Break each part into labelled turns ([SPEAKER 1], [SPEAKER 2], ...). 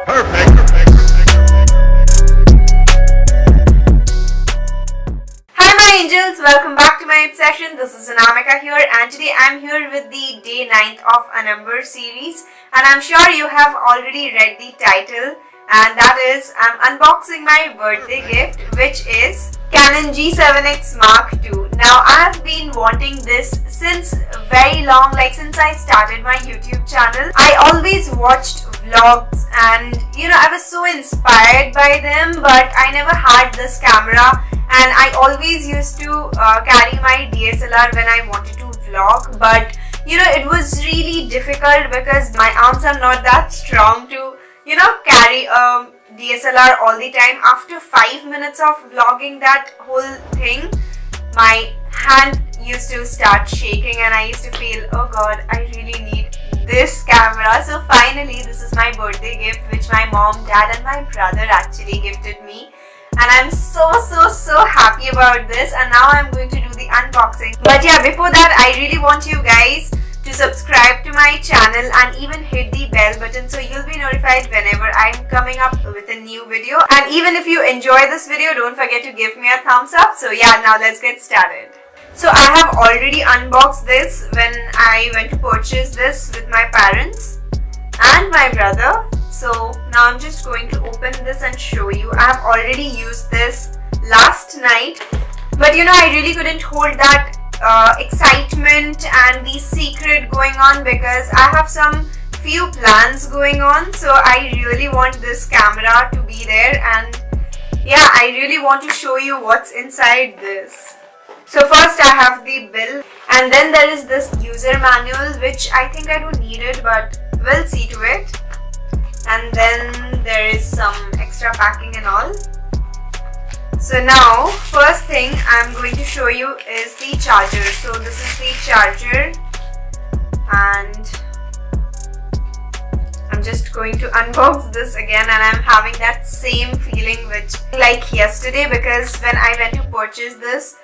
[SPEAKER 1] Hi my angels, welcome back to my obsession. This is Anamika here, and today I'm here with the day 9th of ANAMBER series, and I'm sure you have already read the title, and that is I'm unboxing my birthday gift, which is Canon G7X Mark II. Now I have been wanting this since very long, like since I started my YouTube channel. I always watched vlogs and I was so inspired by them, but I never had this camera, and I always used to carry my DSLR when I wanted to vlog, but it was really difficult because my arms are not that strong to carry a DSLR all the time. After 5 minutes of vlogging that whole thing, my hand used to start shaking and I used to feel, oh god, I really need this camera. So finally this is my birthday gift, which my mom, dad and my brother actually gifted me, and I'm so happy about this, and now I'm going to do the unboxing. But yeah, before that I really want you guys to subscribe to my channel and even hit the bell button so you'll be notified whenever I'm coming up with a new video. And even if you enjoy this video, don't forget to give me a thumbs up. So yeah, now let's get started. So I have already unboxed this when I went to purchase this with my parents and my brother. So now I'm just going to open this and show you. I have already used this last night, but I really couldn't hold that excitement and the secret going on because I have some few plans going on. So I really want this camera to be there, and yeah, I really want to show you what's inside this. So first I have the bill, and then there is this user manual, which I think I don't need it, but we'll see to it. And then there is some extra packing and all. So now, first thing I'm going to show you is the charger. So this is the charger, and I'm just going to unbox this again, and I'm having that same feeling which like yesterday, because when I went to purchase this,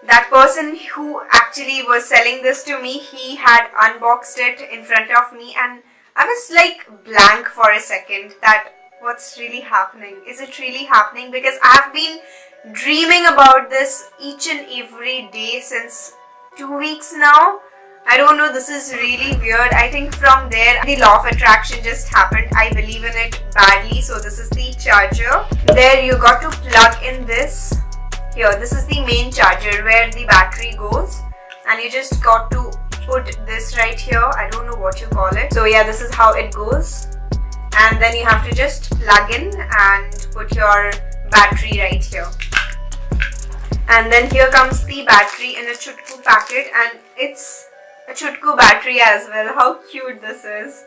[SPEAKER 1] that person who actually was selling this to me, he had unboxed it in front of me, and I was like blank for a second that what's really happening? Is it really happening? Because I've been dreaming about this each and every day since 2 weeks now. I don't know, this is really weird. I think from there the law of attraction just happened. I believe in it badly. So this is the charger. There you got to plug in this. Here, this is the main charger where the battery goes, and you just got to put this right here. I don't know what you call it. So yeah, this is how it goes. And then you have to just plug in and put your battery right here. And then here comes the battery in a chutku packet, and it's a chutku battery as well. How cute this is.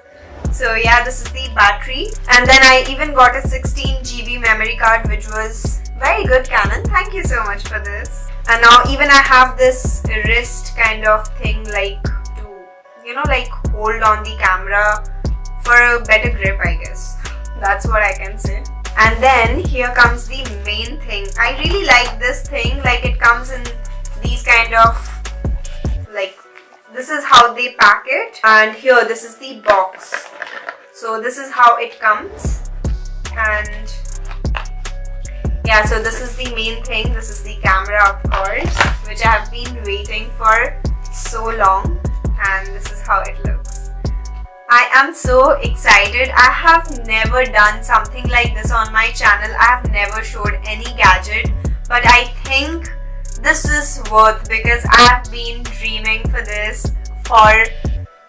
[SPEAKER 1] So yeah, this is the battery. And then I even got a 16 GB memory card, which was very good, Canon. Thank you so much for this. And now even I have this wrist kind of thing, like to like hold on the camera for a better grip, I guess. That's what I can say. And then here comes the main thing. I really like this thing, like it comes in these kind of, like, this is how they pack it, and here this is the box. So this is how it comes, and yeah, so this is the main thing. This is the camera, of course, which I have been waiting for so long, and this is how it looks. I am so excited. I have never done something like this on my channel. I have never showed any gadget, but I think this is worth, because I have been dreaming for this for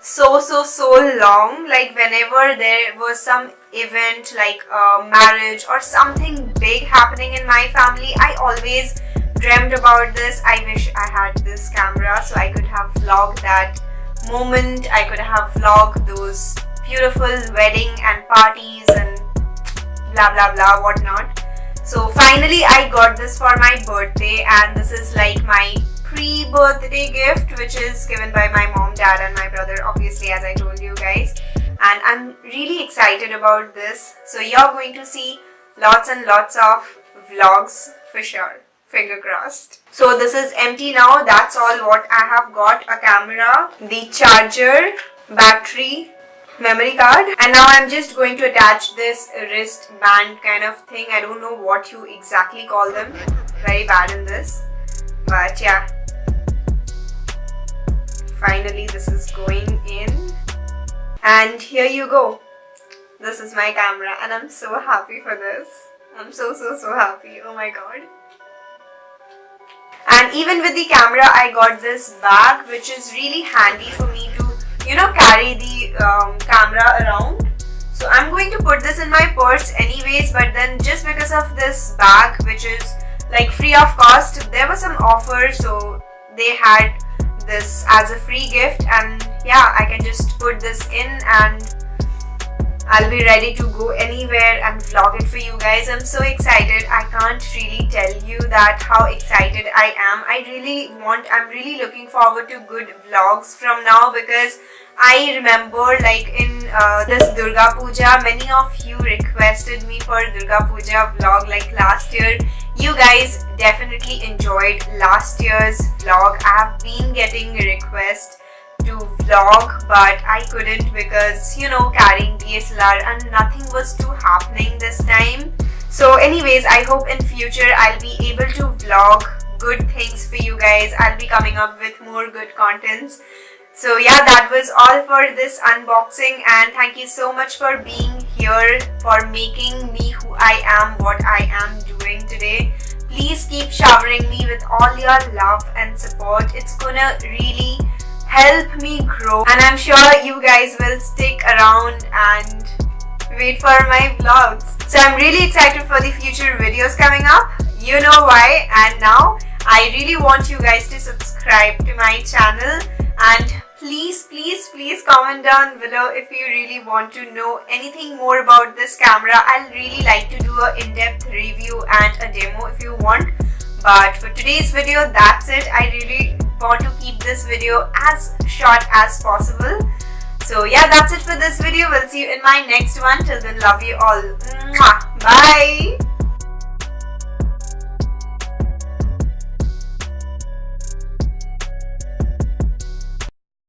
[SPEAKER 1] so long. Like whenever there was some event like a marriage or something big happening in my family, I always dreamt about this. I wish I had this camera so I could have vlogged that moment. I could have vlogged those beautiful wedding and parties and blah blah blah whatnot. So finally I got this for my birthday, and this is like my pre-birthday gift, which is given by my mom, dad and my brother, obviously, as I told you guys. And I'm really excited about this. So you're going to see lots and lots of vlogs for sure. Finger crossed. So this is empty now. That's all what I have got. A camera, the charger, battery, memory card. And now I'm just going to attach this wristband kind of thing. I don't know what you exactly call them. Very bad in this. But yeah. Finally this is going in. And here you go. This is my camera and I'm so happy for this. I'm so happy. Oh my god. And even with the camera I got this bag which is really handy for me to, you know, carry the camera around. So I'm going to put this in my purse anyways, but then just because of this bag which is like free of cost, there was some offer, so they had this as a free gift, and yeah, I can just put this in and I'll be ready to go anywhere and vlog it for you guys. I'm so excited. I can't really tell you that how excited I am. I'm really looking forward to good vlogs from now, because I remember like in this Durga Puja, many of you requested me for Durga Puja vlog like last year. You guys definitely enjoyed last year's vlog. I have been getting requests to vlog, but I couldn't because, you know, carrying DSLR and nothing was too happening this time. So anyways, I hope in future I'll be able to vlog good things for you guys. I'll be coming up with more good contents. So yeah, that was all for this unboxing, and thank you so much for being here, for making me who I am, what I am doing today. Please keep showering me with all your love and support. It's gonna really help me grow, and I'm sure you guys will stick around and wait for my vlogs. So I'm really excited for the future videos coming up. You know why. And now I really want you guys to subscribe to my channel, and please comment down below if you really want to know anything more about this camera. I'll really like to do an in-depth review and a demo if you want. But for today's video, that's it. I really want to keep this video as short as possible. So yeah, that's it for this video. We'll see you in my next one. Till then, love you all. Mwah. Bye.